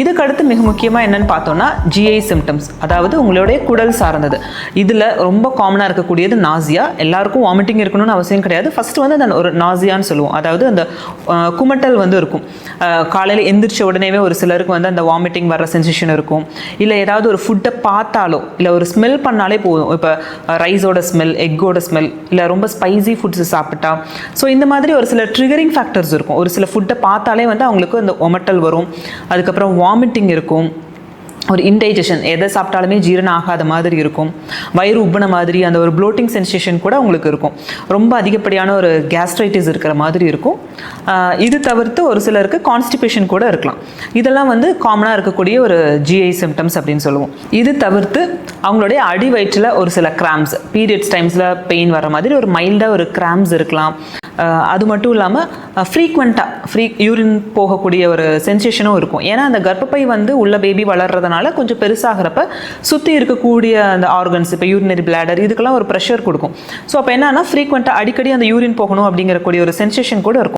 இதுக்கு அடுத்து மிக முக்கியமாக என்னென்னு பார்த்தோன்னா ஜிஐ சிம்டம்ஸ், அதாவது உங்களுடைய குடல் சார்ந்தது. இதில் ரொம்ப காமனாக இருக்கக்கூடியது நாசியா. எல்லாருக்கும் வாமிட்டிங் இருக்கணும்னு அவசியம் கிடையாது. ஃபஸ்ட்டு வந்து அந்த ஒரு நாசியான்னு சொல்லுவோம், அதாவது அந்த குமட்டல் வந்து இருக்கும். காலையில் எந்திரிச்ச உடனேவே ஒரு சிலருக்கு வந்து அந்த வாமிட்டிங் வர சென்சேஷன் இருக்கும். இல்லை ஏதாவது ஒரு ஃபுட்டை பார்த்தாலோ இல்லை ஒரு ஸ்மெல் பண்ணாலே போதும். இப்போ ரைஸோட ஸ்மெல், எக்கோட ஸ்மெல், இல்லை ரொம்ப ஸ்பைசி ஃபுட்ஸ் சாப்பிட்டா, ஸோ இந்த மாதிரி ஒரு சில ட்ரிகரிங் ஃபேக்டர்ஸ் இருக்கும். ஒரு சில ஃபுட்டை பார்த்தாலே வந்து அவங்களுக்கு அந்த ஒமட்டல் வரும். அதுக்கப்புறம் வாமிட்டிங் இருக்கும். ஒரு இன்டைஜஷன், எதை சாப்பிட்டாலுமே ஜீரணம் ஆகாத மாதிரி இருக்கும். வயிறு உப்பின மாதிரி அந்த ஒரு ப்ளோட்டிங் சென்சேஷன் கூட உங்களுக்கு இருக்கும். ரொம்ப அதிகப்படியான ஒரு கேஸ்ட்ரைட்டிஸ் இருக்கிற மாதிரி இருக்கும். இது தவிர்த்து ஒரு சிலருக்கு கான்ஸ்டிபேஷன் கூட இருக்கலாம். இதெல்லாம் வந்து காமனாக இருக்கக்கூடிய ஒரு ஜிஐ சிம்டம்ஸ் அப்படின்னு சொல்லுவோம். இது தவிர்த்து அவங்களுடைய அடி வயிற்றில் ஒரு சில கிராம்ஸ், பீரியட்ஸ் டைம்ஸில் பெயின் வர மாதிரி ஒரு மைல்டாக ஒரு கிராம்ஸ் இருக்கலாம். அது மட்டும் இல்லாமல் ஃப்ரீக்வெண்ட்டாக யூரின் போகக்கூடிய ஒரு சென்சேஷனும் இருக்கும். ஏன்னா அந்த கர்ப்பப்பை வந்து உள்ள பேபி வளர்றதுனால கொஞ்சம் பெருசாகிறப்ப சுற்றி இருக்கக்கூடிய அந்த ஆர்கன்ஸ், இப்போ யூரினரி பிளாடர், இதுக்கெல்லாம் ஒரு ப்ரெஷர் கொடுக்கும். ஸோ அப்போ என்னன்னா ஃப்ரீக்வெண்ட்டாக அடிக்கடி அந்த யூரின் போகணும் அப்படிங்கிறக்கூடிய ஒரு சென்சேஷன் கூட இருக்கும்.